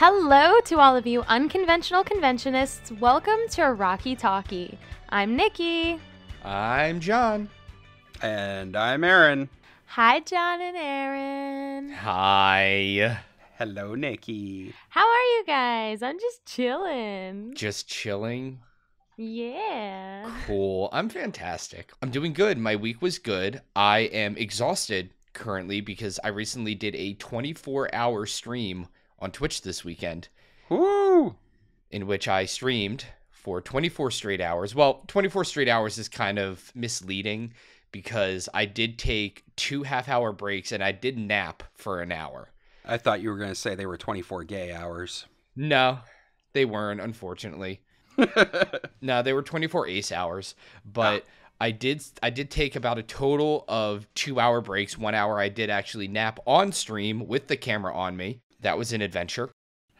Hello to all of you unconventional conventionists. Welcome to Rocky Talkie. I'm Nicki. I'm John. And I'm Aaron. Hi, John and Aaron. Hi. Hello, Nicki. How are you guys? I'm just chilling. Just chilling? Yeah. Cool. I'm fantastic. I'm doing good. My week was good. I am exhausted currently because I recently did a 24-hour stream on Twitch this weekend. Woo! In which I streamed for 24 straight hours. Well, 24 straight hours is kind of misleading because I did take 2 half-hour breaks and I did nap for an hour. I thought you were going to say they were 24 gay hours. No, they weren't, unfortunately. No, they were 24 ace hours, but I did take about a total of 2-hour breaks. 1 hour I did actually nap on stream with the camera on me. That was an adventure.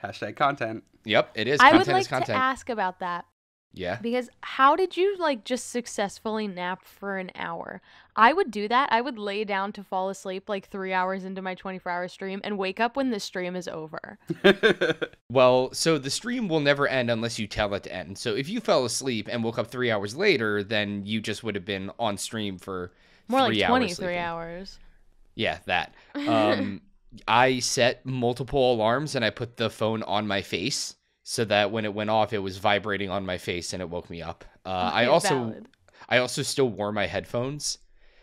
Hashtag content. Yep, it is. I Content would like is content. to ask about that. Yeah. Because how did you just successfully nap for an hour? I would do that. I would lay down to fall asleep 3 hours into my 24-hour stream and wake up when the stream is over. Well, so the stream will never end unless you tell it to end. So if you fell asleep and woke up 3 hours later, then you just would have been on stream for More 3 like hours 23 sleeping. hours. Yeah, that. I set multiple alarms and I put the phone on my face so that when it went off, it was vibrating on my face and it woke me up. I also still wore my headphones,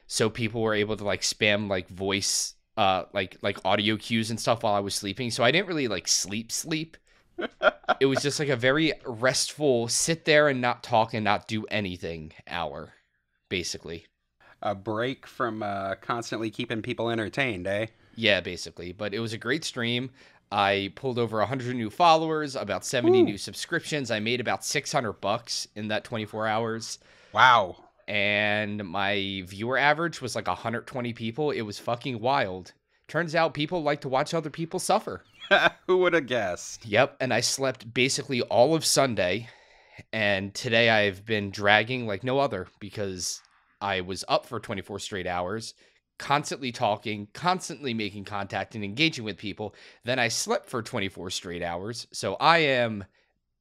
so people were able to spam voice, like audio cues and stuff while I was sleeping. So I didn't really sleep. It was just a very restful sit there and not talk and not do anything hour, basically. A break from constantly keeping people entertained, eh? Yeah, basically. But it was a great stream. I pulled over 100 new followers, about 70 new subscriptions. I made about $600 in that 24 hours. Wow. And my viewer average was 120 people. It was fucking wild. Turns out people like to watch other people suffer. Who would have guessed? Yep, and I slept basically all of Sunday. And today I've been dragging like no other because I was up for 24 straight hours, constantly talking, constantly making contact and engaging with people. Then I slept for 24 straight hours. So I am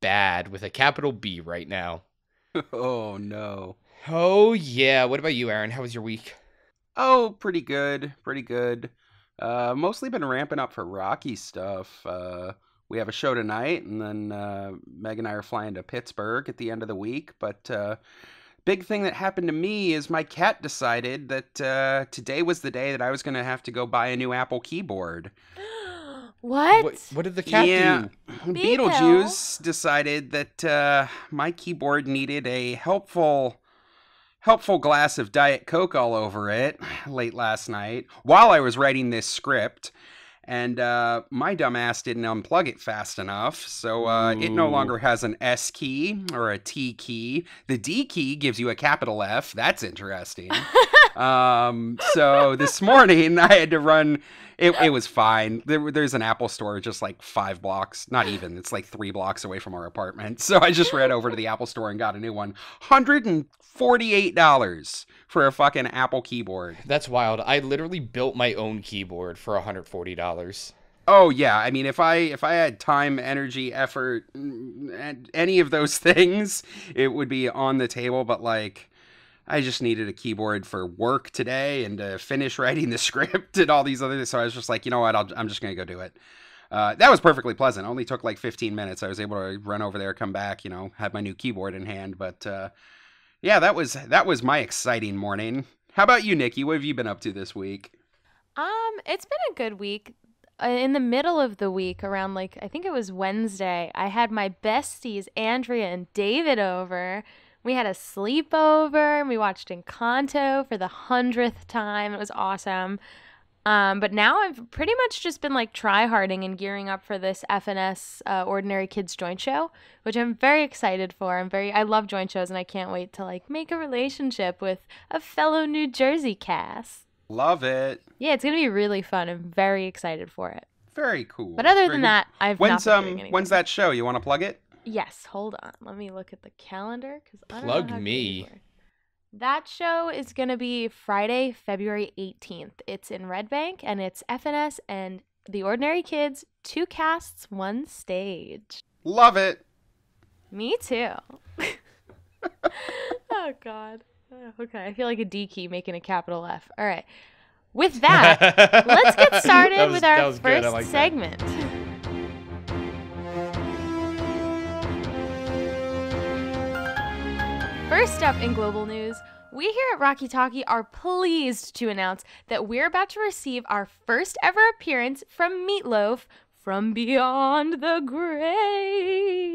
bad with a capital B right now. Oh, no. Oh, yeah. What about you, Aaron? How was your week? Oh, pretty good. Pretty good. Mostly been ramping up for Rocky stuff. We have a show tonight, and then Meg and I are flying to Pittsburgh at the end of the week. But big thing that happened to me is my cat decided that today was the day that I was going to have to go buy a new Apple keyboard. What? What did the cat do? Beetlejuice decided that my keyboard needed a helpful glass of Diet Coke all over it late last night while I was writing this script. And my dumbass didn't unplug it fast enough, so it no longer has an S key or a T key. The D key gives you a capital F. That's interesting. So this morning I had to run. It was fine. There's an Apple store just 5 blocks, not even. It's 3 blocks away from our apartment. So I just ran over to the Apple store and got a new one. $148 for a fucking Apple keyboard. That's wild. I literally built my own keyboard for $140. Oh yeah, I mean if I had time, energy, effort, any of those things, it would be on the table, but I just needed a keyboard for work today and to finish writing the script and all these other things. So I was just you know what, I'm just going to go do it. That was perfectly pleasant. It only took 15 minutes. I was able to run over there, come back, had my new keyboard in hand. But yeah, that was my exciting morning. How about you, Nicki? What have you been up to this week? It's been a good week. In the middle of the week, around I think it was Wednesday, I had my besties, Andrea and David, over. We had a sleepover, and we watched Encanto for the 100th time. It was awesome. But now I've pretty much just been try-harding and gearing up for this FNS Ordinary Kids Joint Show, which I'm very excited for. I love joint shows, and I can't wait to make a relationship with a fellow New Jersey cast. Love it. Yeah, it's gonna be really fun. I'm very excited for it. Very cool. But other than that, I've not been doing anything. When's that show? You want to plug it? Yes, hold on. Let me look at the calendar because I don't Plug know how me. to work. That show is going to be Friday, February 18th. It's in Red Bank, and it's FNS and The Ordinary Kids, 2 casts, 1 stage. Love it. Me too. Oh, God. Okay, I feel like a D key making a capital F. All right. With that, let's get started with our first segment. First up in global news, we here at Rocky Talkie are pleased to announce that we're about to receive our first ever appearance from Meatloaf from beyond the grave.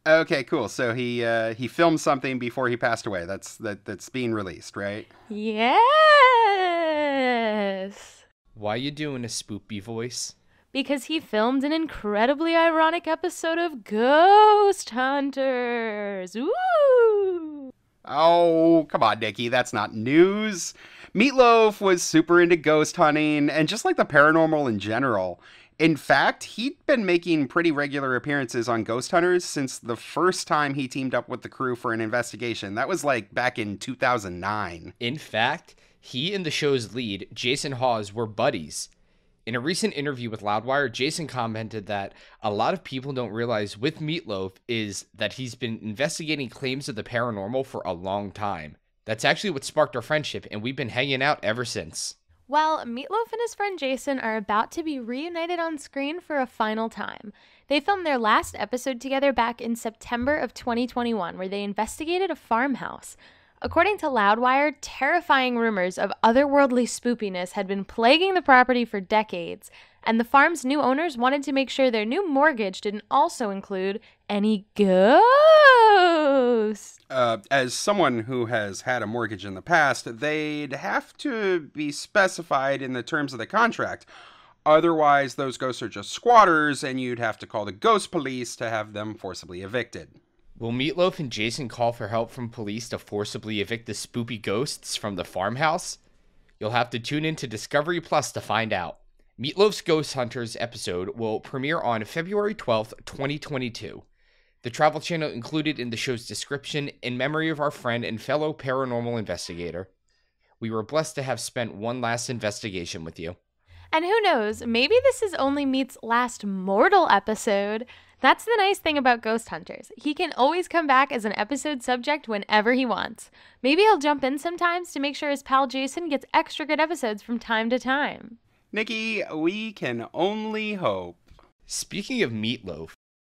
Okay, cool. So he filmed something before he passed away. That's being released, right? Yes. Why you doing a spoopy voice? Because he filmed an incredibly ironic episode of Ghost Hunters. Ooh! Oh, come on, Nicki. That's not news. Meatloaf was super into ghost hunting and just like the paranormal in general. In fact, he'd been making pretty regular appearances on Ghost Hunters since the first time he teamed up with the crew for an investigation. That was like back in 2009. In fact, he and the show's lead, Jason Hawes, were buddies. In a recent interview with Loudwire, Jason commented that a lot of people don't realize with Meatloaf is that he's been investigating claims of the paranormal for a long time. That's actually what sparked our friendship, and we've been hanging out ever since. Well, Meatloaf and his friend Jason are about to be reunited on screen for a final time. They filmed their last episode together back in September of 2021, where they investigated a farmhouse. According to Loudwire, terrifying rumors of otherworldly spoopiness had been plaguing the property for decades, and the farm's new owners wanted to make sure their new mortgage didn't also include any ghosts. As someone who has had a mortgage in the past, they'd have to be specified in the terms of the contract. Otherwise, those ghosts are just squatters, and you'd have to call the ghost police to have them forcibly evicted. Will Meatloaf and Jason call for help from police to forcibly evict the spoopy ghosts from the farmhouse? You'll have to tune in to Discovery Plus to find out. Meatloaf's Ghost Hunters episode will premiere on February 12th, 2022. The Travel Channel included in the show's description in memory of our friend and fellow paranormal investigator. We were blessed to have spent one last investigation with you. And who knows, maybe this is only Meat's last mortal episode. That's the nice thing about Ghost Hunters. He can always come back as an episode subject whenever he wants. Maybe he'll jump in sometimes to make sure his pal Jason gets extra good episodes from time to time. Nicki, we can only hope. Speaking of Meatloaf,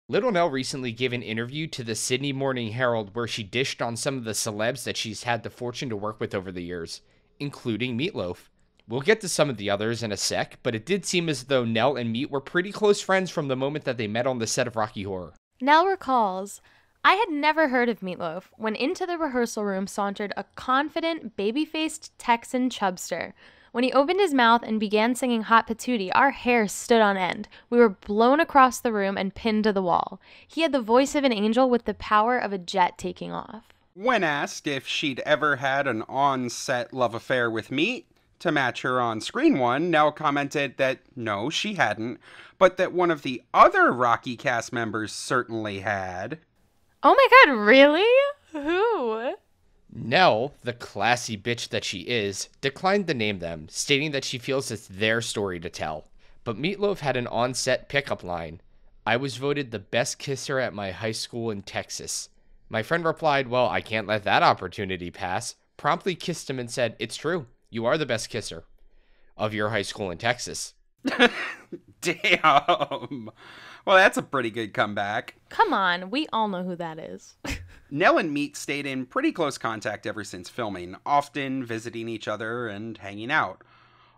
Little Nell recently gave an interview to the Sydney Morning Herald where she dished on some of the celebs that she's had the fortune to work with over the years, including Meatloaf. We'll get to some of the others in a sec, but it did seem as though Nell and Meat were pretty close friends from the moment that they met on the set of Rocky Horror. Nell recalls, I had never heard of Meatloaf when into the rehearsal room sauntered a confident, baby-faced Texan chubster. When he opened his mouth and began singing Hot Patootie, our hair stood on end. We were blown across the room and pinned to the wall. He had the voice of an angel with the power of a jet taking off. When asked if she'd ever had an on-set love affair with Meat, to match her on-screen one, Nell commented that no, she hadn't, but that one of the other Rocky cast members certainly had. Oh my god, really? Who? Nell, the classy bitch that she is, declined to name them, stating that she feels it's their story to tell. But Meatloaf had an on-set pickup line. I was voted the best kisser at my high school in Texas. My friend replied, well, I can't let that opportunity pass, promptly kissed him and said, it's true. You are the best kisser of your high school in Texas. Damn. Well, that's a pretty good comeback. Come on, we all know who that is. Nell and Meat stayed in pretty close contact ever since filming, often visiting each other and hanging out.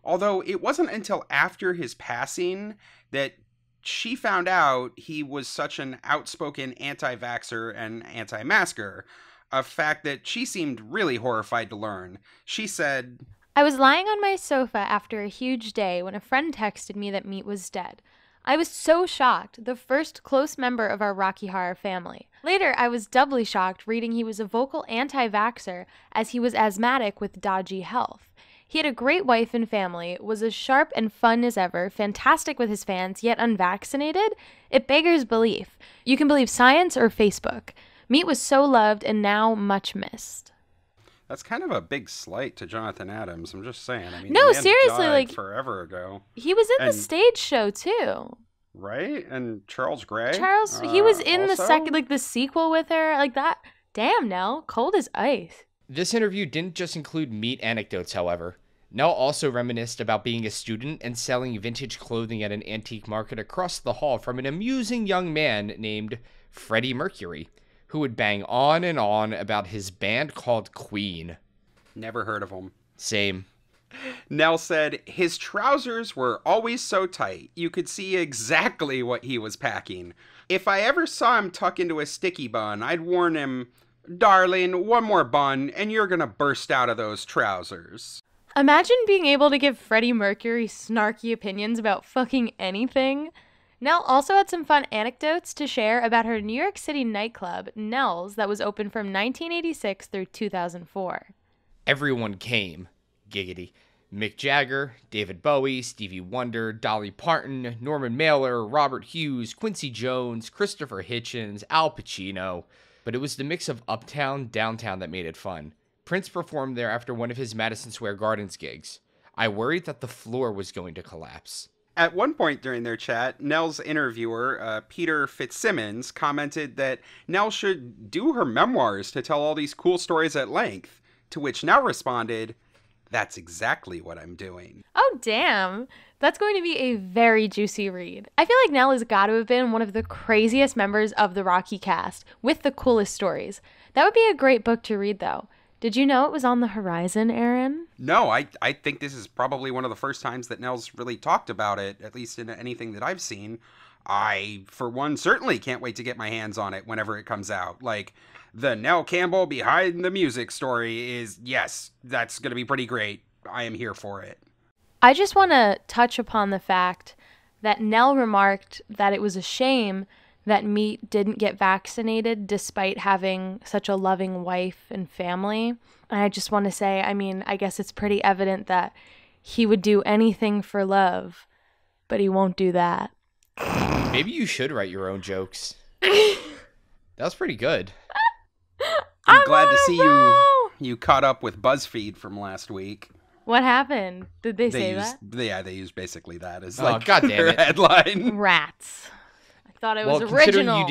Although it wasn't until after his passing that she found out he was such an outspoken anti-vaxxer and anti-masker, a fact that she seemed really horrified to learn. She said, I was lying on my sofa after a huge day when a friend texted me that Meat was dead. I was so shocked, the first close member of our Rocky Horror family. Later, I was doubly shocked reading he was a vocal anti-vaxxer as he was asthmatic with dodgy health. He had a great wife and family, was as sharp and fun as ever, fantastic with his fans, yet unvaccinated? It beggars belief. You can believe science or Facebook. Meat was so loved and now much missed. That's kind of a big slight to Jonathan Adams. I'm just saying. I mean, No, the man seriously, died like forever ago. He was in the stage show too. Right? And Charles Gray? He was in also? the second, like the sequel with her, like that. Damn, Nell, cold as ice. This interview didn't just include meat anecdotes, however. Nell also reminisced about being a student and selling vintage clothing at an antique market across the hall from an amusing young man named Freddie Mercury, who would bang on and on about his band called Queen. Never heard of him. Same. Nell said, his trousers were always so tight, you could see exactly what he was packing. If I ever saw him tuck into a sticky bun, I'd warn him, darling, one more bun, and you're gonna burst out of those trousers. Imagine being able to give Freddie Mercury snarky opinions about fucking anything. Nell also had some fun anecdotes to share about her New York City nightclub, Nell's, that was open from 1986 through 2004. Everyone came. Giggity. Mick Jagger, David Bowie, Stevie Wonder, Dolly Parton, Norman Mailer, Robert Hughes, Quincy Jones, Christopher Hitchens, Al Pacino. But it was the mix of uptown, downtown that made it fun. Prince performed there after one of his Madison Square Gardens gigs. I worried that the floor was going to collapse. At one point during their chat, Nell's interviewer, Peter Fitzsimmons, commented that Nell should do her memoirs to tell all these cool stories at length, to which Nell responded, that's exactly what I'm doing. Oh, damn. That's going to be a very juicy read. I feel like Nell has got to have been one of the craziest members of the Rocky cast, with the coolest stories. That would be a great book to read, though. Did you know it was on the horizon, Aaron? No, I think this is probably one of the first times that Nell's really talked about it, at least in anything that I've seen. I, for one, certainly can't wait to get my hands on it whenever it comes out. Like, the Nell Campbell behind the music story is, yes, that's going to be pretty great. I am here for it. I just want to touch upon the fact that Nell remarked that it was a shame that Meat didn't get vaccinated despite having such a loving wife and family. And I just want to say, I mean, I guess it's pretty evident that he would do anything for love, but he won't do that. Maybe you should write your own jokes. That was pretty good. I'm glad to see you caught up with BuzzFeed from last week. What happened? Did they say that? Yeah, they used basically that as their headline. Rats. I thought it was original.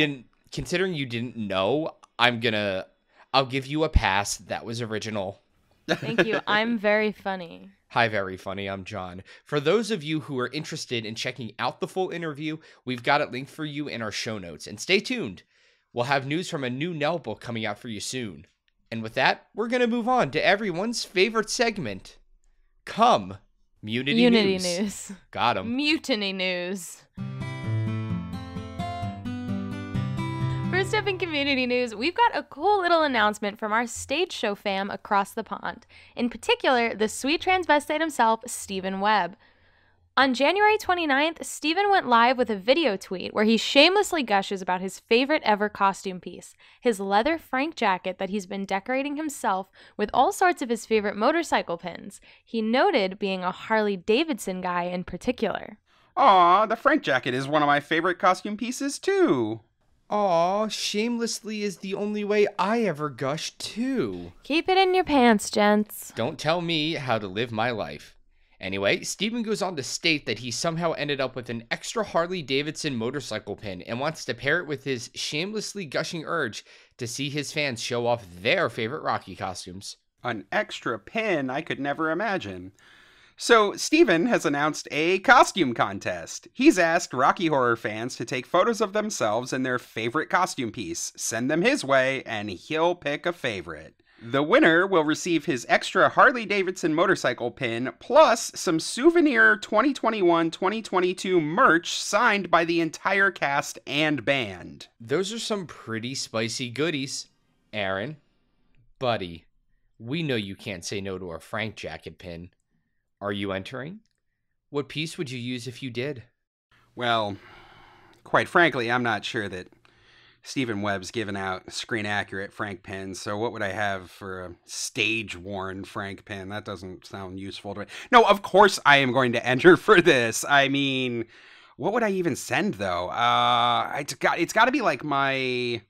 Considering you didn't know, I'll give you a pass. That was original. Thank you. I'm very funny. Hi, very funny. I'm John. For those of you who are interested in checking out the full interview, we've got it linked for you in our show notes. And stay tuned. We'll have news from a new Nell book coming out for you soon. And with that, we're going to move on to everyone's favorite segment. Come, Mutiny News. Got him. Mutiny News. First up in community news, we've got a cool little announcement from our stage show fam across the pond. In particular, the sweet transvestite himself, Steven Webb. On January 29th, Steven went live with a video tweet where he shamelessly gushes about his favorite ever costume piece, his leather Frank jacket that he's been decorating himself with all sorts of his favorite motorcycle pins. He noted being a Harley-Davidson guy in particular. Aw, the Frank jacket is one of my favorite costume pieces too. Aw, shamelessly is the only way I ever gushed too. Keep it in your pants, gents. Don't tell me how to live my life. Anyway, Steven goes on to state that he somehow ended up with an extra Harley-Davidson motorcycle pin and wants to pair it with his shamelessly gushing urge to see his fans show off their favorite Rocky costumes. An extra pin I could never imagine. So, Steven has announced a costume contest. He's asked Rocky Horror fans to take photos of themselves in their favorite costume piece, send them his way, and he'll pick a favorite. The winner will receive his extra Harley-Davidson motorcycle pin, plus some souvenir 2021-2022 merch signed by the entire cast and band. Those are some pretty spicy goodies. Aaron, buddy, we know you can't say no to a Frank jacket pin. Are you entering? What piece would you use if you did? Well, quite frankly, I'm not sure that Steven Webb's given out screen-accurate Frank pins, so what would I have for a stage-worn Frank pin? That doesn't sound useful to me. No, of course I am going to enter for this. I mean, what would I even send, though? It's got to be like my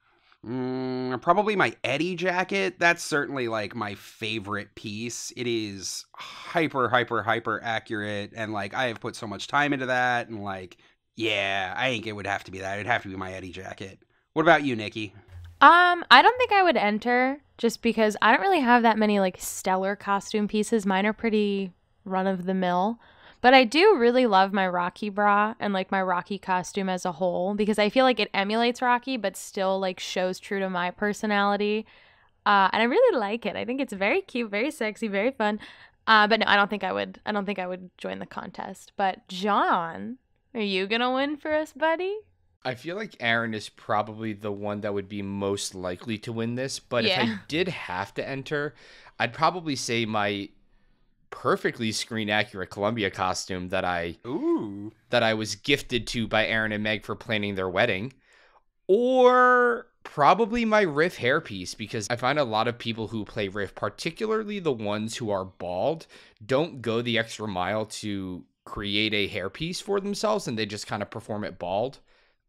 Probably my Eddie jacket. That's certainly like my favorite piece. It is hyper, hyper, hyper accurate. And like, I have put so much time into that. And like, yeah, I think it would have to be that. It'd have to be my Eddie jacket. What about you, Nicki? I don't think I would enter just because I don't really have that many like stellar costume pieces. Mine are pretty run of the mill. But I do really love my Rocky bra and like my Rocky costume as a whole because I feel like it emulates Rocky but still like shows true to my personality. And I really like it. I think it's very cute, very sexy, very fun. But no, I don't think I would. I don't think I would join the contest. But John, are you gonna win for us, buddy? I feel like Aaron is probably the one that would be most likely to win this. But Yeah. if I did have to enter, I'd probably say my perfectly screen accurate Columbia costume that I was gifted to by Aaron and Meg for planning their wedding, or probably my Riff hairpiece, because I find a lot of people who play Riff, particularly the ones who are bald, don't go the extra mile to create a hairpiece for themselves, and they just kind of perform it bald.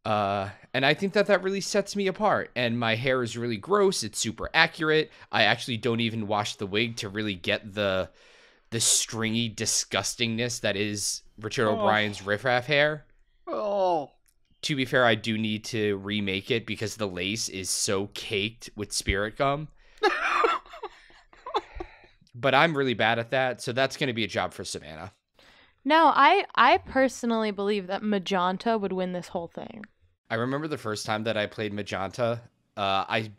And I think that really sets me apart. And my hair is really gross. It's super accurate. I actually don't even wash the wig to really get the stringy disgustingness that is Richard O'Brien's riffraff hair. Oh. To be fair, I do need to remake it because the lace is so caked with spirit gum. But I'm really bad at that, so that's going to be a job for Savannah. No, I personally believe that Magenta would win this whole thing. I remember the first time that I played Magenta, I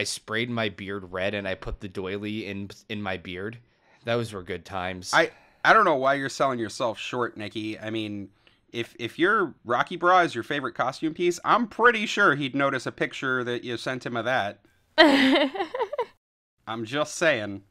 sprayed my beard red and I put the doily in my beard. Those were good times. I don't know why you're selling yourself short, Nicki. I mean, if your Rocky bra is your favorite costume piece, I'm pretty sure he'd notice a picture that you sent him of that. I'm just saying.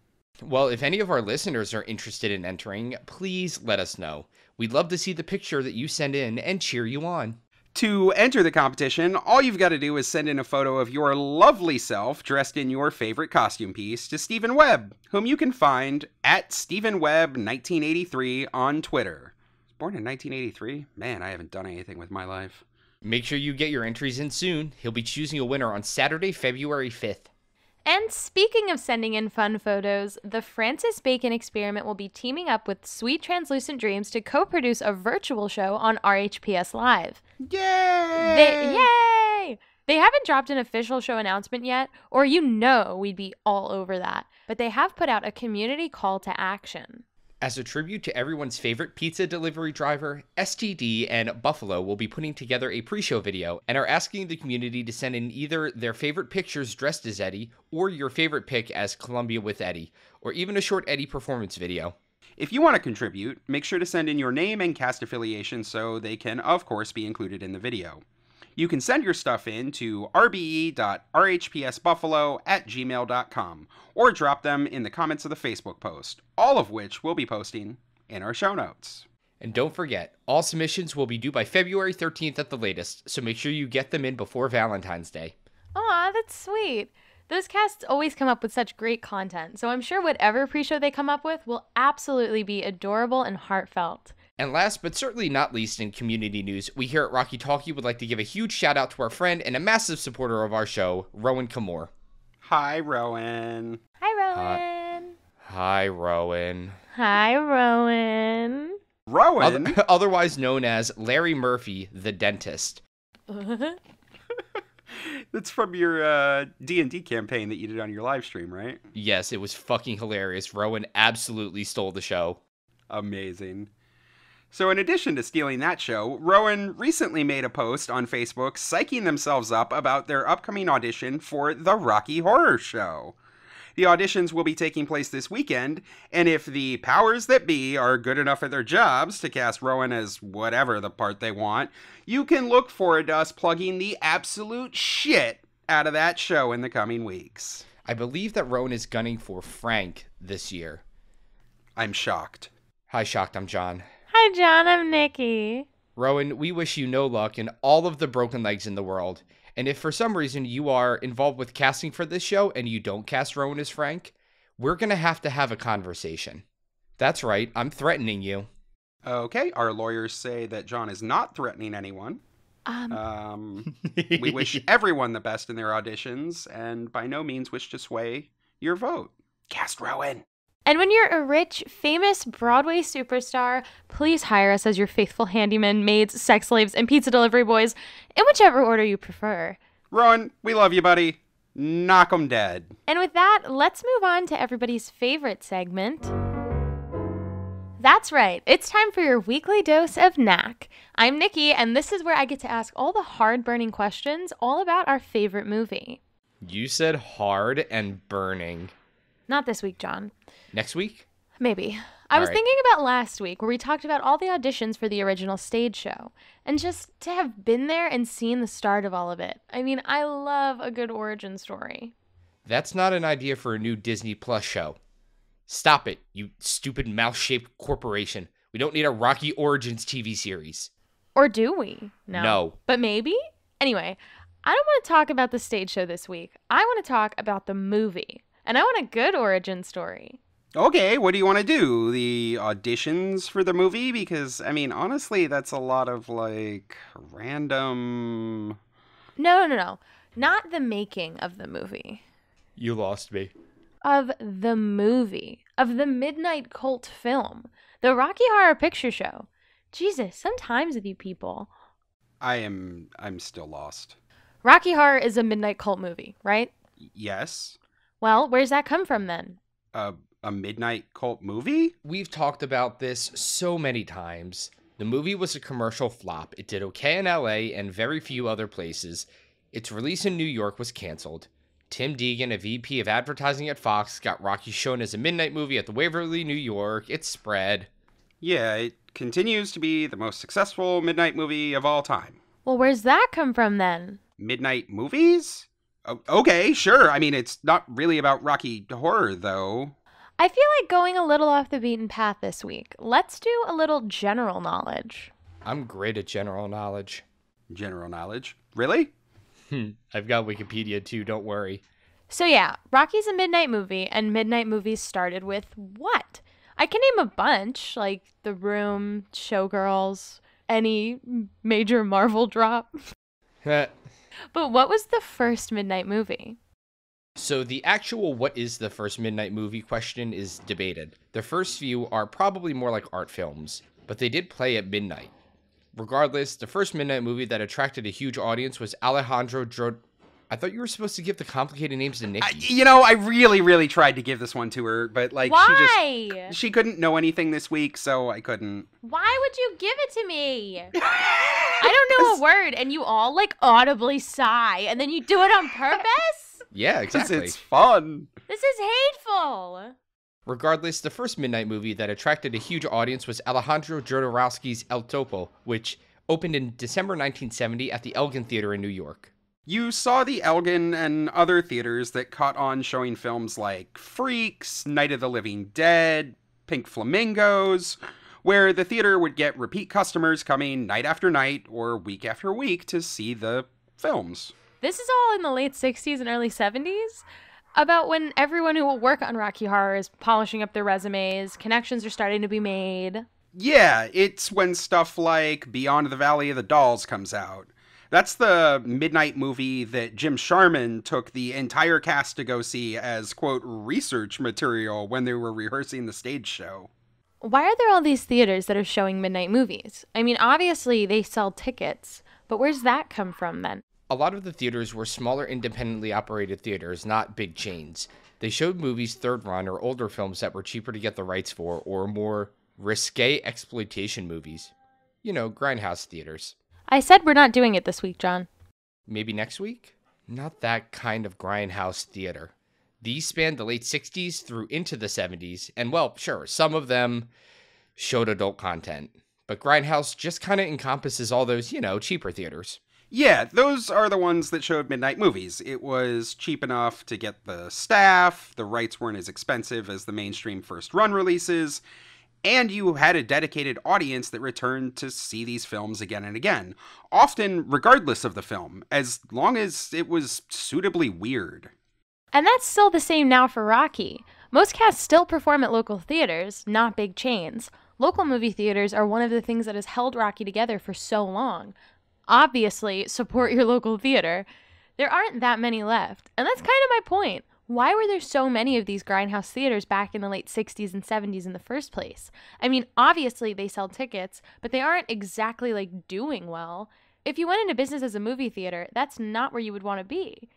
Well, if any of our listeners are interested in entering, please let us know. We'd love to see the picture that you send in and cheer you on. To enter the competition, all you've got to do is send in a photo of your lovely self dressed in your favorite costume piece to Steven Webb, whom you can find at Steven Webb 1983 on Twitter. Born in 1983? Man, I haven't done anything with my life. Make sure you get your entries in soon. He'll be choosing a winner on Saturday, February 5th. And speaking of sending in fun photos, the Francis Bacon Experiment will be teaming up with Sweet Translucent Dreams to co-produce a virtual show on RHPS Live. Yay! Yay! They haven't dropped an official show announcement yet, or we'd be all over that. But they have put out a community call to action. As a tribute to everyone's favorite pizza delivery driver, STD and Buffalo will be putting together a pre-show video and are asking the community to send in either their favorite pictures dressed as Eddie or your favorite pic as Columbia with Eddie, or even a short Eddie performance video. If you want to contribute, make sure to send in your name and cast affiliation so they can, of course, be included in the video. You can send your stuff in to rbe.rhpsbuffalo@gmail.com or drop them in the comments of the Facebook post, all of which we'll be posting in our show notes. And don't forget, all submissions will be due by February 13th at the latest, so make sure you get them in before Valentine's Day. Aw, that's sweet. Those casts always come up with such great content, so I'm sure whatever pre-show they come up with will absolutely be adorable and heartfelt. And last but certainly not least in community news, we here at Rocky Talkie would like to give a huge shout out to our friend and a massive supporter of our show, Rowan Kamore. Hi, Rowan. Hi, Rowan. Hi, Rowan. Hi, Rowan. Rowan? Otherwise known as Larry Murphy, the dentist. That's from your D&D campaign that you did on your live stream, right? Yes, it was fucking hilarious. Rowan absolutely stole the show. Amazing. So in addition to stealing that show, Rowan recently made a post on Facebook psyching themselves up about their upcoming audition for the Rocky Horror Show. The auditions will be taking place this weekend, and if the powers that be are good enough at their jobs to cast Rowan as whatever the part they want, you can look forward to us plugging the absolute shit out of that show in the coming weeks. I believe that Rowan is gunning for Frank this year. I'm shocked. Hi, Shocked, I'm John. Hi, John. I'm Nicki. Rowan, we wish you no luck in all of the broken legs in the world. And if for some reason you are involved with casting for this show and you don't cast Rowan as Frank, we're going to have a conversation. That's right, I'm threatening you. Okay, our lawyers say that John is not threatening anyone. We wish everyone the best in their auditions, and by no means wish to sway your vote. Cast Rowan. And when you're a rich, famous Broadway superstar, please hire us as your faithful handymen, maids, sex slaves, and pizza delivery boys, in whichever order you prefer. Rowan, we love you, buddy. Knock 'em dead. And with that, let's move on to everybody's favorite segment. That's right, it's time for your weekly dose of NAAQ. I'm Nicki, and this is where I get to ask all the hard-burning questions all about our favorite movie. You said hard and burning. Not this week, John. Next week? Maybe. I was thinking about last week where we talked about all the auditions for the original stage show. And just to have been there and seen the start of all of it. I mean, I love a good origin story. That's not an idea for a new Disney Plus show. Stop it, you stupid mouse-shaped corporation. We don't need a Rocky Origins TV series. Or do we? No. But maybe? Anyway, I don't want to talk about the stage show this week. I want to talk about the movie. And I want a good origin story. Okay, what do you want to do? The auditions for the movie? Because, I mean, honestly, that's a lot of, random... No. Not the making of the movie. You lost me. Of the movie. Of the midnight cult film. The Rocky Horror Picture Show. Jesus, sometimes with you people. I'm still lost. Rocky Horror is a midnight cult movie, right? Yes. Well, where's that come from then? A midnight cult movie? We've talked about this so many times. The movie was a commercial flop. It did okay in LA and very few other places. Its release in New York was canceled. Tim Deegan, a VP of advertising at Fox, got Rocky shown as a midnight movie at the Waverly, New York. It spread. Yeah, it continues to be the most successful midnight movie of all time. Well, where's that come from then? Midnight movies? Okay, sure. I mean, it's not really about Rocky Horror, though. I feel like going a little off the beaten path this week. Let's do a little general knowledge. I'm great at general knowledge. General knowledge? Really? I've got Wikipedia too, don't worry. So yeah, Rocky's a midnight movie, and midnight movies started with what? I can name a bunch, like The Room, Showgirls, any major Marvel drop. But what was the first midnight movie? So the actual what is the first midnight movie question is debated. The first few are probably more like art films, but they did play at midnight. Regardless, the first midnight movie that attracted a huge audience was Alejandro I thought you were supposed to give the complicated names to Nicki. I really tried to give this one to her, but Why? she couldn't know anything this week, so I couldn't. Why would you give it to me? I don't know a word, and you all audibly sigh, and then you do it on purpose? Yeah, exactly. It's fun. This is hateful. Regardless, the first midnight movie that attracted a huge audience was Alejandro Jodorowsky's El Topo, which opened in December 1970 at the Elgin Theater in New York. You saw the Elgin and other theaters that caught on showing films like Freaks, Night of the Living Dead, Pink Flamingos, where the theater would get repeat customers coming night after night or week after week to see the films. This is all in the late 60s and early 70s? About when everyone who will work on Rocky Horror is polishing up their resumes, connections are starting to be made. Yeah, it's when stuff like Beyond the Valley of the Dolls comes out. That's the midnight movie that Jim Sharman took the entire cast to go see as, quote, research material when they were rehearsing the stage show. Why are there all these theaters that are showing midnight movies? I mean, obviously they sell tickets, but where's that come from then? A lot of the theaters were smaller, independently operated theaters, not big chains. They showed movies third run or older films that were cheaper to get the rights for, or more risque exploitation movies. You know, grindhouse theaters. I said we're not doing it this week, John. Maybe next week? Not that kind of grindhouse theater. These spanned the late 60s through into the 70s, and well, sure, some of them showed adult content. But grindhouse just kind of encompasses all those, cheaper theaters. Yeah, those are the ones that showed midnight movies. It was cheap enough to get the staff, the rights weren't as expensive as the mainstream first run releases, and you had a dedicated audience that returned to see these films again and again, often regardless of the film, as long as it was suitably weird. And that's still the same now for Rocky. Most casts still perform at local theaters, not big chains. Local movie theaters are one of the things that has held Rocky together for so long. obviously support your local theater. There aren't that many left, and that's kind of my point. Why were there so many of these grindhouse theaters back in the late 60s and 70s in the first place? I mean, obviously they sell tickets, but they aren't exactly like doing well. If you went into business as a movie theater, that's not where you would want to be.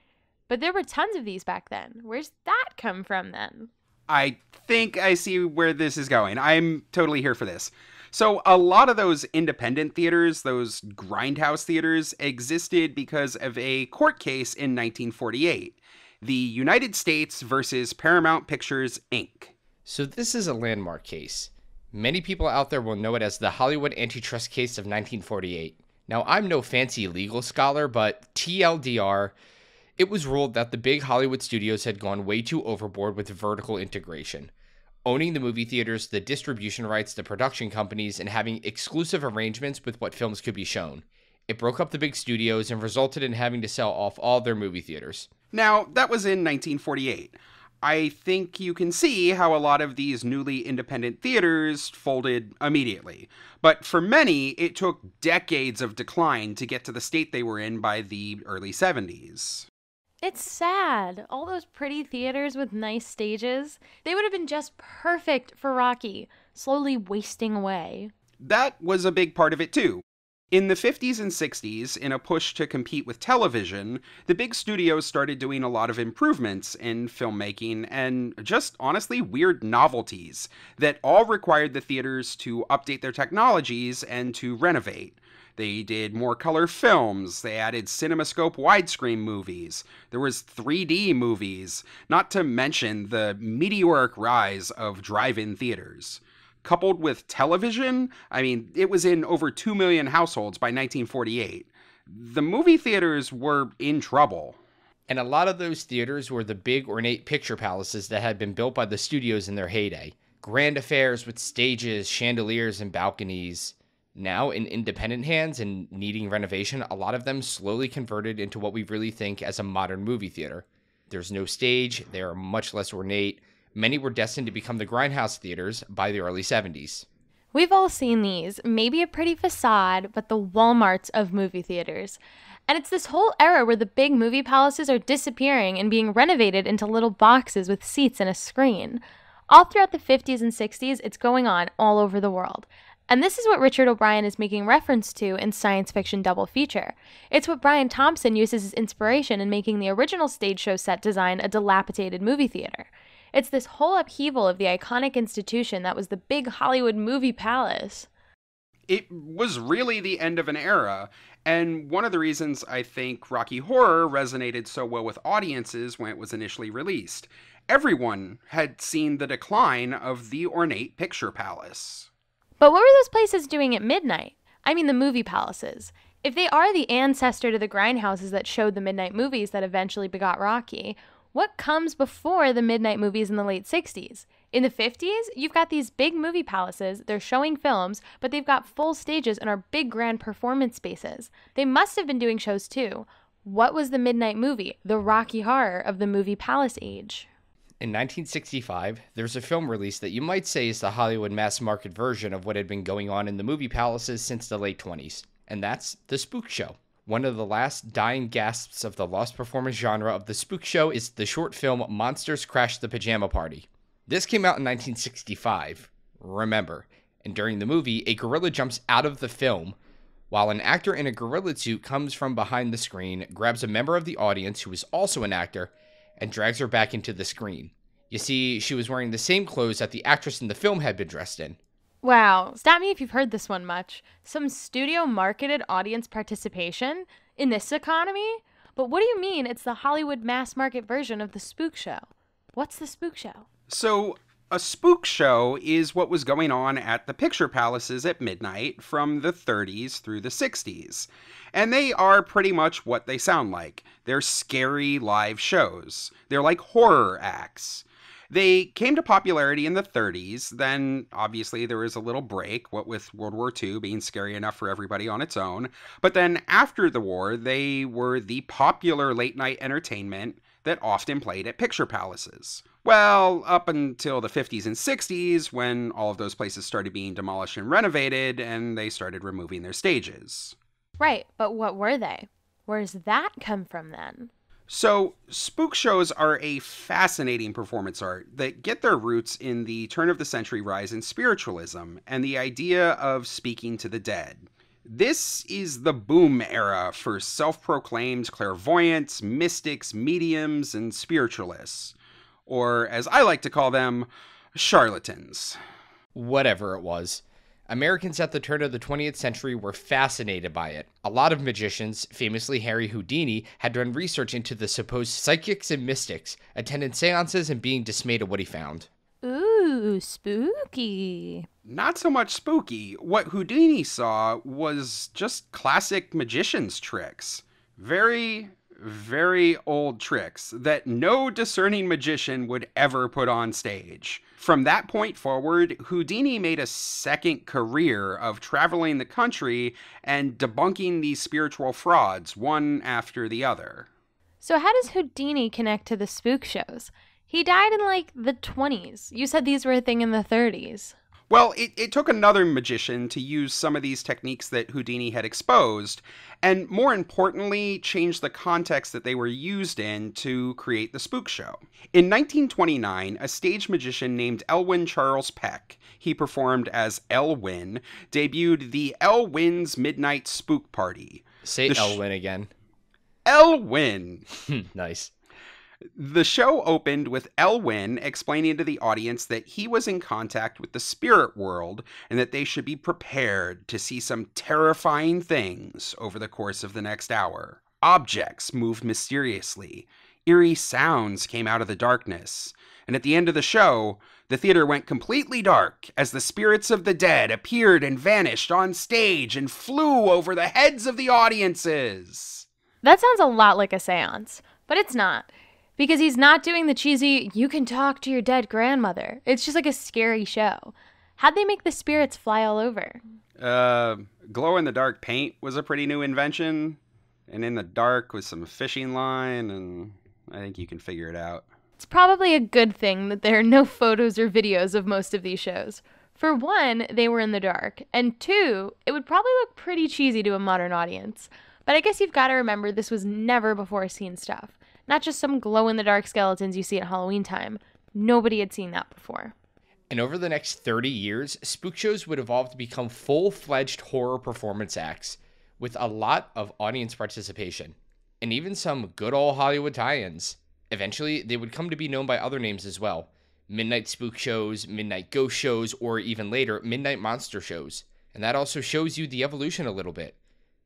But there were tons of these back then. Where's that come from then? I think I see where this is going. I'm totally here for this. So a lot of those independent theaters, those grindhouse theaters, existed because of a court case in 1948. The United States versus Paramount Pictures, Inc. So this is a landmark case. Many people out there will know it as the Hollywood Antitrust case of 1948. Now, I'm no fancy legal scholar, but TLDR, it was ruled that the big Hollywood studios had gone way too overboard with vertical integration, owning the movie theaters, the distribution rights, the production companies, and having exclusive arrangements with what films could be shown. It broke up the big studios and resulted in having to sell off all their movie theaters. Now, that was in 1948. I think you can see how a lot of these newly independent theaters folded immediately. But for many, it took decades of decline to get to the state they were in by the early 70s. It's sad. All those pretty theaters with nice stages, they would have been just perfect for Rocky, slowly wasting away. That was a big part of it too. In the 50s and 60s, in a push to compete with television, the big studios started doing a lot of improvements in filmmaking and just honestly weird novelties that all required the theaters to update their technologies and to renovate. They did more color films, they added CinemaScope widescreen movies, there was 3D movies, not to mention the meteoric rise of drive-in theaters. Coupled with television, I mean, it was in over 2 million households by 1948. The movie theaters were in trouble. And a lot of those theaters were the big ornate picture palaces that had been built by the studios in their heyday. Grand affairs with stages, chandeliers, and balconies. Now, in independent hands and needing renovation, a lot of them slowly converted into what we really think as a modern movie theater. There's no stage, they are much less ornate. Many were destined to become the grindhouse theaters by the early 70s. We've all seen these, maybe a pretty facade, but the Walmarts of movie theaters. And it's this whole era where the big movie palaces are disappearing and being renovated into little boxes with seats and a screen. All throughout the 50s and 60s, it's going on all over the world. And this is what Richard O'Brien is making reference to in Science Fiction Double Feature. It's what Brian Thompson uses as inspiration in making the original stage show set design a dilapidated movie theater. It's this whole upheaval of the iconic institution that was the big Hollywood movie palace. It was really the end of an era, and one of the reasons I think Rocky Horror resonated so well with audiences when it was initially released. Everyone had seen the decline of the ornate picture palace. But what were those places doing at midnight? I mean the movie palaces. If they are the ancestor to the grindhouses that showed the midnight movies that eventually begot Rocky, what comes before the midnight movies in the late 60s? In the 50s, you've got these big movie palaces, they're showing films, but they've got full stages and are big grand performance spaces. They must have been doing shows too. What was the midnight movie, the Rocky Horror of the movie palace age? In 1965, there's a film release that you might say is the Hollywood mass market version of what had been going on in the movie palaces since the late 20s, and that's The Spook Show. One of the last dying gasps of the lost performance genre of The Spook Show is the short film Monsters Crash the Pajama Party. This came out in 1965, remember, and during the movie, a gorilla jumps out of the film, while an actor in a gorilla suit comes from behind the screen, grabs a member of the audience who is also an actor, and drags her back into the screen. You see, she was wearing the same clothes that the actress in the film had been dressed in. Wow, stop me if you've heard this one much. Some studio-marketed audience participation in this economy? But what do you mean it's the Hollywood mass market version of The Spook Show? What's The Spook Show? So, a spook show is what was going on at the picture palaces at midnight from the 30s through the 60s. And they are pretty much what they sound like. They're scary live shows. They're like horror acts. They came to popularity in the 30s, then obviously there was a little break, what with World War II being scary enough for everybody on its own. But then after the war, they were the popular late-night entertainment that often played at picture palaces. Well, up until the 50s and 60s, when all of those places started being demolished and renovated, and they started removing their stages. Right, but what were they? Where's that come from then? So, spook shows are a fascinating performance art that get their roots in the turn of the century rise in spiritualism and the idea of speaking to the dead. This is the boom era for self-proclaimed clairvoyants, mystics, mediums, and spiritualists. Or, as I like to call them, charlatans. Whatever it was. Americans at the turn of the 20th century were fascinated by it. A lot of magicians, famously Harry Houdini, had done research into the supposed psychics and mystics, attended seances, and being dismayed at what he found. Ooh, spooky. Not so much spooky. What Houdini saw was just classic magician's tricks. Very, very old tricks that no discerning magician would ever put on stage. From that point forward, Houdini made a second career of traveling the country and debunking these spiritual frauds, one after the other. So how does Houdini connect to the spook shows? He died in like the 20s. You said these were a thing in the 30s. Well, it took another magician to use some of these techniques that Houdini had exposed, and more importantly, change the context that they were used in to create the spook show. In 1929, a stage magician named Elwyn Charles Peck, he performed as Elwyn, debuted the Elwyn's Midnight Spook Party. Say Elwyn again. Elwyn! Nice. The show opened with Elwyn explaining to the audience that he was in contact with the spirit world and that they should be prepared to see some terrifying things over the course of the next hour. Objects moved mysteriously. Eerie sounds came out of the darkness. And at the end of the show, the theater went completely dark as the spirits of the dead appeared and vanished on stage and flew over the heads of the audiences. That sounds a lot like a seance, but it's not. Because he's not doing the cheesy, you can talk to your dead grandmother. It's just like a scary show. How'd they make the spirits fly all over? Glow-in-the-dark paint was a pretty new invention. And in the dark with some fishing line, and I think you can figure it out. It's probably a good thing that there are no photos or videos of most of these shows. For one, they were in the dark. And two, it would probably look pretty cheesy to a modern audience. But I guess you've got to remember this was never before seen stuff. Not just some glow-in-the-dark skeletons you see at Halloween time. Nobody had seen that before. And over the next 30 years, spook shows would evolve to become full-fledged horror performance acts with a lot of audience participation, and even some good old Hollywood tie-ins. Eventually, they would come to be known by other names as well. Midnight spook shows, midnight ghost shows, or even later, midnight monster shows. And that also shows you the evolution a little bit.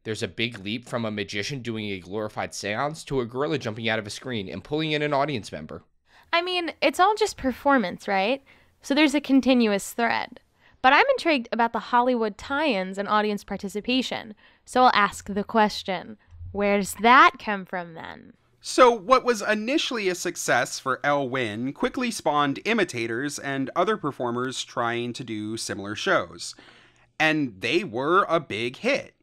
There's a big leap from a magician doing a glorified seance to a gorilla jumping out of a screen and pulling in an audience member. I mean, it's all just performance, right? So there's a continuous thread. But I'm intrigued about the Hollywood tie-ins and audience participation. So I'll ask the question, where does that come from then? So what was initially a success for Elwyn quickly spawned imitators and other performers trying to do similar shows. And they were a big hit.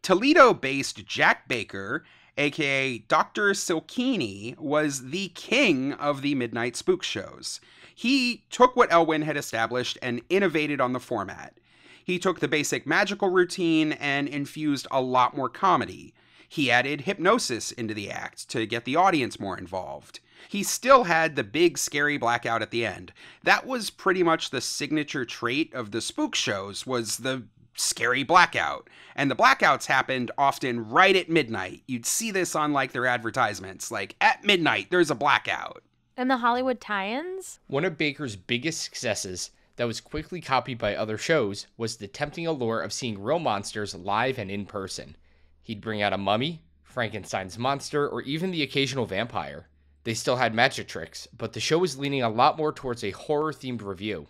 Toledo-based Jack Baker, aka Dr. Silkini, was the king of the midnight spook shows. He took what Elwyn had established and innovated on the format. He took the basic magical routine and infused a lot more comedy. He added hypnosis into the act to get the audience more involved. He still had the big scary blackout at the end. That was pretty much the signature trait of the spook shows, was the scary blackout. And the blackouts happened often right at midnight. You'd see this on like their advertisements, like at midnight there's a blackout. And the Hollywood tie-ins? One of Baker's biggest successes that was quickly copied by other shows was the tempting allure of seeing real monsters live and in person. He'd bring out a mummy, Frankenstein's monster, or even the occasional vampire. They still had magic tricks, but the show was leaning a lot more towards a horror-themed review.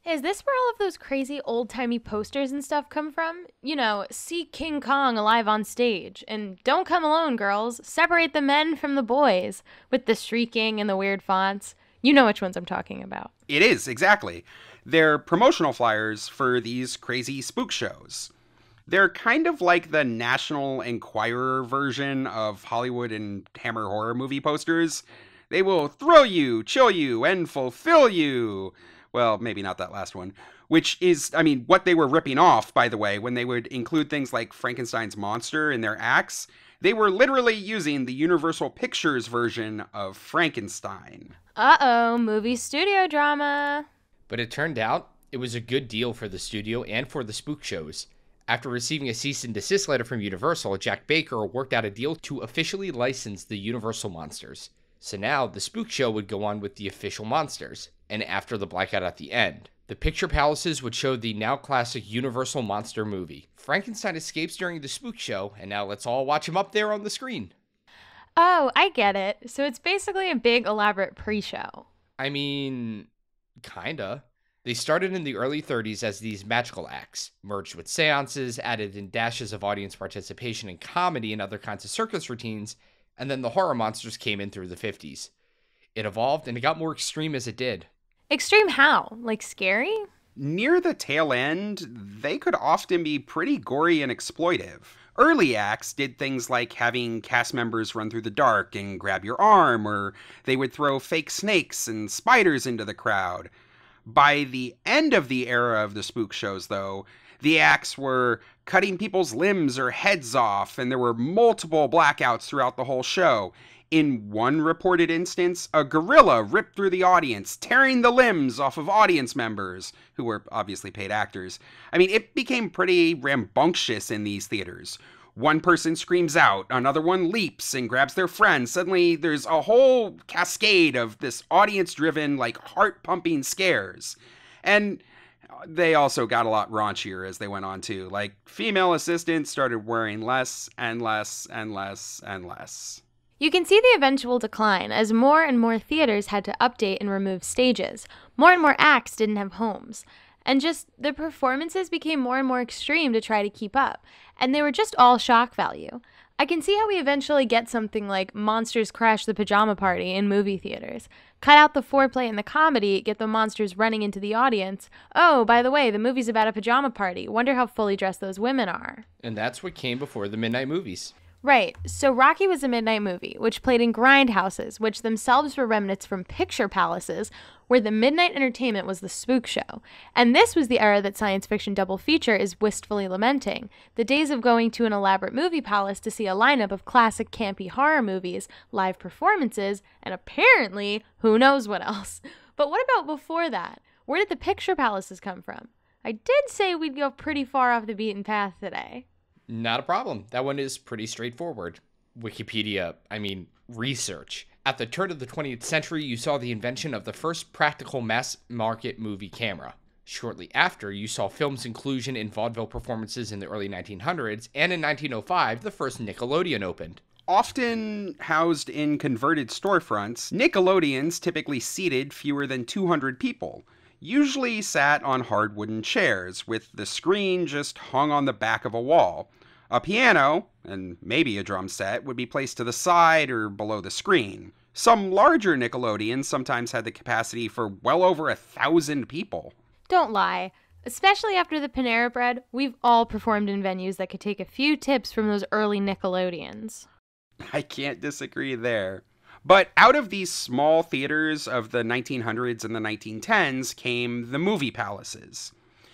Is this where all of those crazy old-timey posters and stuff come from? You know, see King Kong alive on stage, and don't come alone, girls. Separate the men from the boys, with the shrieking and the weird fonts. You know which ones I'm talking about. It is, exactly. They're promotional flyers for these crazy spook shows. They're kind of like the National Enquirer version of Hollywood and Hammer horror movie posters. They will thrill you, chill you, and fulfill you Well, maybe not that last one. Which is, I mean, what they were ripping off, by the way, when they would include things like Frankenstein's monster in their acts. They were literally using the Universal Pictures version of Frankenstein. Uh-oh, movie studio drama. But it turned out it was a good deal for the studio and for the Spook shows. After receiving a cease and desist letter from Universal, Jack Baker worked out a deal to officially license the Universal monsters. So now the Spook show would go on with the official monsters, and after the blackout at the end, the picture palaces would show the now classic Universal monster movie. Frankenstein escapes during the Spook show, and now let's all watch him up there on the screen. Oh, I get it. So it's basically a big elaborate pre-show. I mean, kinda. They started in the early 30s as these magical acts, merged with seances, added in dashes of audience participation and comedy and other kinds of circus routines, and then the horror monsters came in through the 50s. It evolved and it got more extreme as it did. Extreme how? Like scary? Near the tail end, they could often be pretty gory and exploitive. Early acts did things like having cast members run through the dark and grab your arm, or they would throw fake snakes and spiders into the crowd. By the end of the era of the Spook shows, though, the acts were cutting people's limbs or heads off, and there were multiple blackouts throughout the whole show. In one reported instance, a gorilla ripped through the audience, tearing the limbs off of audience members, who were obviously paid actors. I mean, it became pretty rambunctious in these theaters. One person screams out, another one leaps and grabs their friend. Suddenly, there's a whole cascade of this audience-driven, like, heart-pumping scares. And they also got a lot raunchier as they went on, too. Like, female assistants started wearing less and less and less and less. You can see the eventual decline as more and more theaters had to update and remove stages. More and more acts didn't have homes. And just the performances became more and more extreme to try to keep up. And they were just all shock value. I can see how we eventually get something like Monsters Crash the Pajama Party in movie theaters. Cut out the foreplay and the comedy, get the monsters running into the audience. Oh, by the way, the movie's about a pajama party. Wonder how fully dressed those women are. And that's what came before the midnight movies. Right, so Rocky was a midnight movie, which played in grindhouses, which themselves were remnants from picture palaces, where the midnight entertainment was the Spook show. And this was the era that science fiction double feature is wistfully lamenting. The days of going to an elaborate movie palace to see a lineup of classic campy horror movies, live performances, and apparently, who knows what else. But what about before that? Where did the picture palaces come from? I did say we'd go pretty far off the beaten path today. Not a problem. That one is pretty straightforward. Wikipedia, research. At the turn of the 20th century, you saw the invention of the first practical mass-market movie camera. Shortly after, you saw film's inclusion in vaudeville performances in the early 1900s, and in 1905, the first Nickelodeon opened. Often housed in converted storefronts, Nickelodeons typically seated fewer than 200 people. Usually sat on hard wooden chairs, with the screen just hung on the back of a wall. A piano, and maybe a drum set, would be placed to the side or below the screen. Some larger Nickelodeons sometimes had the capacity for well over 1,000 people. Don't lie. Especially after the Panera Bread, we've all performed in venues that could take a few tips from those early Nickelodeons. I can't disagree there. But out of these small theaters of the 1900s and the 1910s came the movie palaces.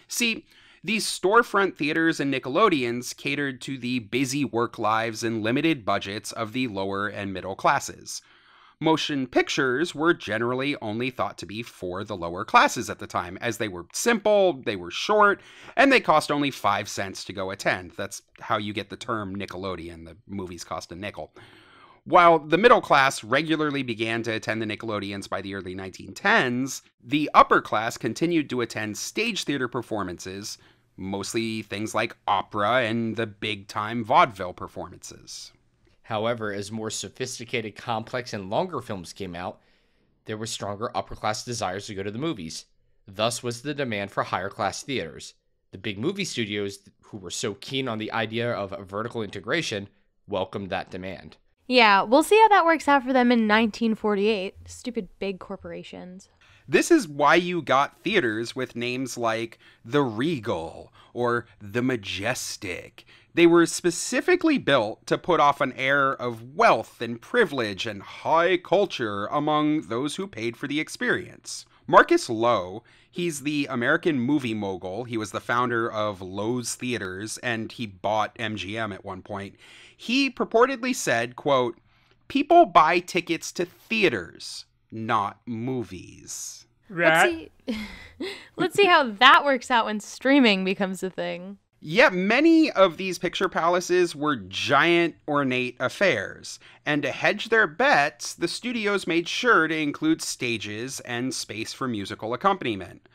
See, these storefront theaters and Nickelodeons catered to the busy work lives and limited budgets of the lower and middle classes. Motion pictures were generally only thought to be for the lower classes at the time, as they were simple, they were short, and they cost only 5 cents to go attend. That's how you get the term Nickelodeon. The movies cost a nickel. While the middle class regularly began to attend the Nickelodeons by the early 1910s, the upper class continued to attend stage theater performances, mostly things like opera and the big-time vaudeville performances. However, as more sophisticated, complex, and longer films came out, there were stronger upper-class desires to go to the movies. Thus was the demand for higher-class theaters. The big movie studios, who were so keen on the idea of vertical integration, welcomed that demand. Yeah, we'll see how that works out for them in 1948. Stupid big corporations. This is why you got theaters with names like the Regal or the Majestic. They were specifically built to put off an air of wealth and privilege and high culture among those who paid for the experience. Marcus Lowe, he's the American movie mogul. He was the founder of Lowe's Theaters, and he bought MGM at one point. He purportedly said, quote, "People buy tickets to theaters, not movies." Let's see how that works out when streaming becomes a thing. Yet many of these picture palaces were giant, ornate affairs, and to hedge their bets, the studios made sure to include stages and space for musical accompaniment.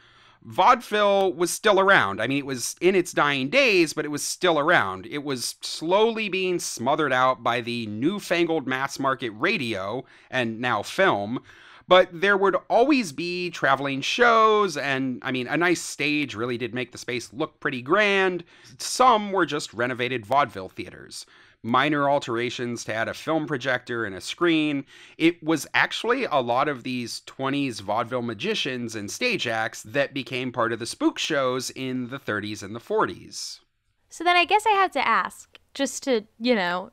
Vaudeville was still around. I mean, it was in its dying days, but it was still around. It was slowly being smothered out by the newfangled mass market radio, and now film. But there would always be traveling shows, and I mean, a nice stage really did make the space look pretty grand. Some were just renovated vaudeville theaters. Minor alterations to add a film projector and a screen. It was actually a lot of these 20s vaudeville magicians and stage acts that became part of the Spook shows in the 30s and the 40s. So then I guess I have to ask, just to,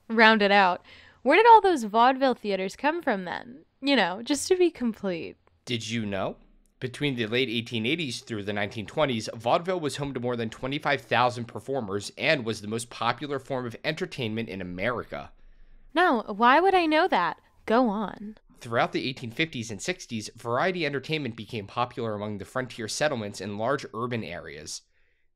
round it out, where did all those vaudeville theaters come from then? Just to be complete. Did you know? Between the late 1880s through the 1920s, vaudeville was home to more than 25,000 performers and was the most popular form of entertainment in America. No, why would I know that? Go on. Throughout the 1850s and 60s, variety entertainment became popular among the frontier settlements in large urban areas.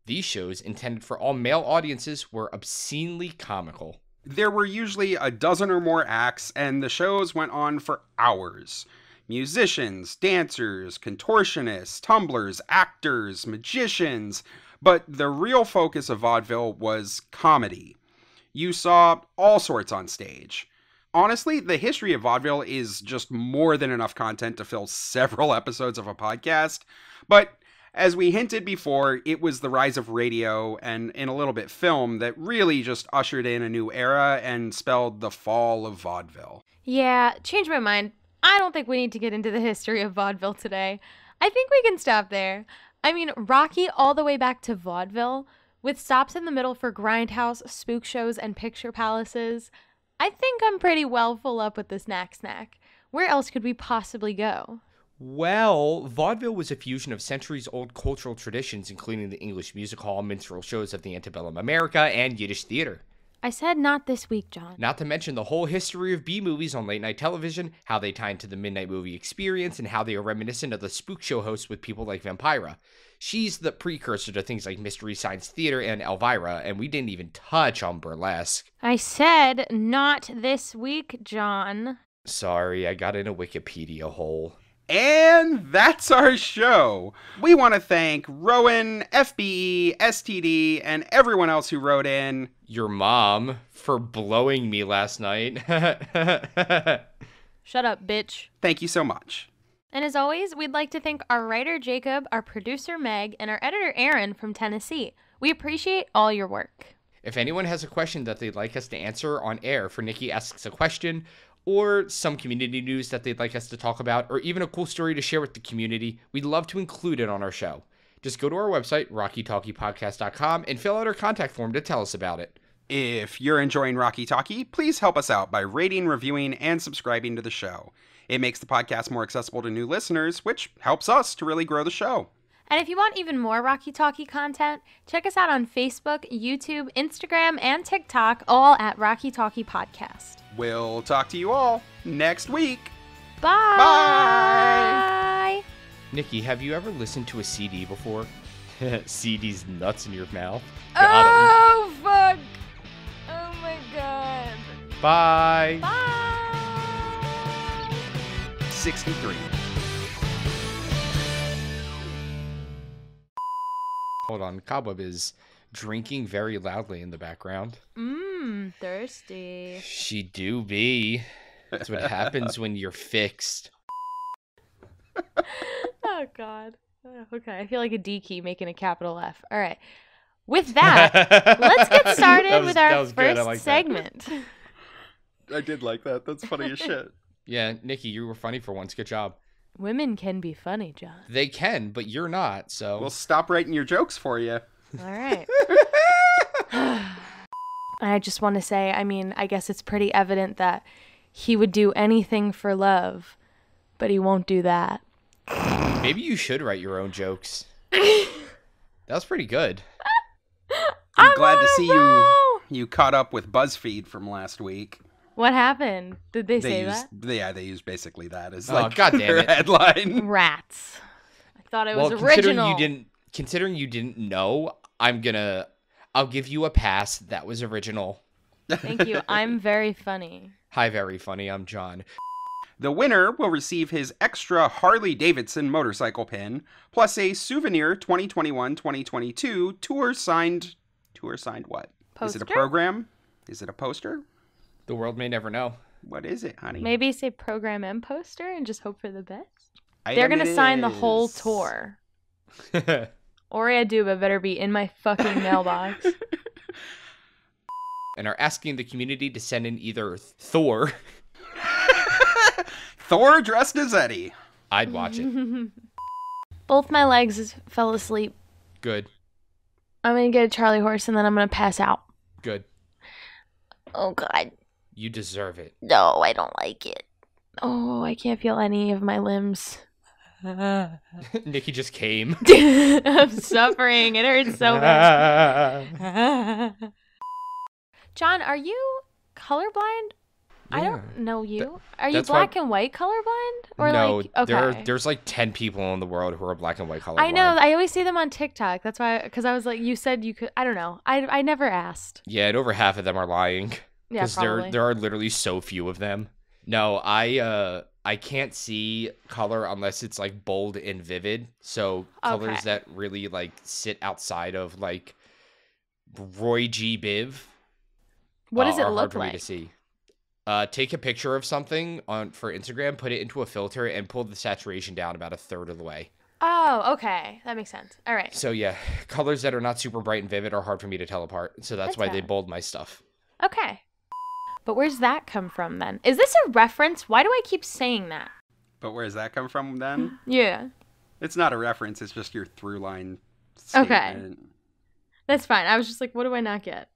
These shows, intended for all male audiences, were obscenely comical. There were usually a dozen or more acts, and the shows went on for hours. Musicians, dancers, contortionists, tumblers, actors, magicians. But the real focus of vaudeville was comedy. You saw all sorts on stage. Honestly, the history of vaudeville is just more than enough content to fill several episodes of a podcast. But as we hinted before, it was the rise of radio and, in a little bit, film that really just ushered in a new era and spelled the fall of vaudeville. Yeah, change my mind. I don't think we need to get into the history of vaudeville today. I think we can stop there. I mean, Rocky all the way back to vaudeville, with stops in the middle for grindhouse, spook shows, and picture palaces. I think I'm pretty well full up with this snack. Where else could we possibly go? Well, vaudeville was a fusion of centuries-old cultural traditions, including the English music hall, minstrel shows of the antebellum America, and Yiddish theater. I said not this week, John. Not to mention the whole history of B-movies on late-night television, how they tie into the midnight movie experience, and how they are reminiscent of the spook show hosts with people like Vampira. She's the precursor to things like Mystery Science Theater and Elvira, and we didn't even touch on burlesque. I said not this week, John. Sorry, I got in a Wikipedia hole. And that's our show. We want to thank Rowan, FBE, STD, and everyone else who wrote in. Your mom for blowing me last night. Shut up, bitch. Thank you so much. And as always, we'd like to thank our writer Jacob, our producer Meg, and our editor Aaron from Tennessee. We appreciate all your work. If anyone has a question that they'd like us to answer on air for Nicki Asks a Question, or some community news that they'd like us to talk about, or even a cool story to share with the community, we'd love to include it on our show. Just go to our website, rockytalkiepodcast.com, and fill out our contact form to tell us about it. If you're enjoying Rocky Talkie, please help us out by rating, reviewing, and subscribing to the show. It makes the podcast more accessible to new listeners, which helps us to really grow the show. And if you want even more Rocky Talkie content, check us out on Facebook, YouTube, Instagram, and TikTok, all at Rocky Talkie Podcast. We'll talk to you all next week. Bye. Bye. Nicki, have you ever listened to a CD before? CD's nuts in your mouth. Oh, fuck. Oh, my God. Bye. Bye. 63. Hold on, Cobweb is drinking very loudly in the background. Thirsty. She do be. That's what happens when you're fixed. Oh, God. Okay, I feel like a D key making a capital F. All right. With that, let's get started with our first segment. I did like that. That's funny as shit. Yeah, Nicki, you were funny for once. Good job. Women can be funny, John. They can, but you're not, so... We'll stop writing your jokes for you. All right. I just want to say, I guess it's pretty evident that he would do anything for love, but he won't do that. Maybe you should write your own jokes. That was pretty good. I'm glad to see you caught up with BuzzFeed from last week. What happened? Did they say that? Yeah, they used basically that as God damn their headline. Rats. I thought it was original. Considering you didn't know, I'll give you a pass. That was original. Thank you. I'm very funny. Hi, very funny. I'm John. The winner will receive his extra Harley-Davidson motorcycle pin, plus a souvenir 2021-2022 tour signed what? Poster? Is it a program? Is it a poster? The world may never know. What is it, honey? Maybe say program and poster and just hope for the best. They're going to sign the whole tour. Oria Duba better be in my fucking mailbox. And are asking the community to send in either Thor. Thor dressed as Eddie. I'd watch it. Both my legs fell asleep. Good. I'm going to get a Charlie horse and then I'm going to pass out. Good. Oh, God. You deserve it. No, I don't like it. Oh, I can't feel any of my limbs. Nicki just came. I'm suffering. It hurts so bad. John, are you colorblind? Yeah. I don't know you. Are you that's black and white colorblind? Or no, like, okay. there's like 10 people in the world who are black and white colorblind. I know. I always see them on TikTok. That's why, because I was like, you said you could. I don't know. I never asked. Yeah, and over half of them are lying. Yeah, probably. Because there are literally so few of them. No, I can't see color unless it's like bold and vivid. So colors that really like sit outside of like Roy G. Biv. What does it are look hard for like? me to see. Take a picture of something for Instagram, put it into a filter, and pull the saturation down about a third of the way. Oh, okay. That makes sense. All right. So yeah, colors that are not super bright and vivid are hard for me to tell apart. So that's why they bold my stuff. Okay. But where's that come from then? Is this a reference? Why do I keep saying that? But where's that come from then? Yeah. It's not a reference. It's just your through line statement. Okay. That's fine. I was just like, what do I not get?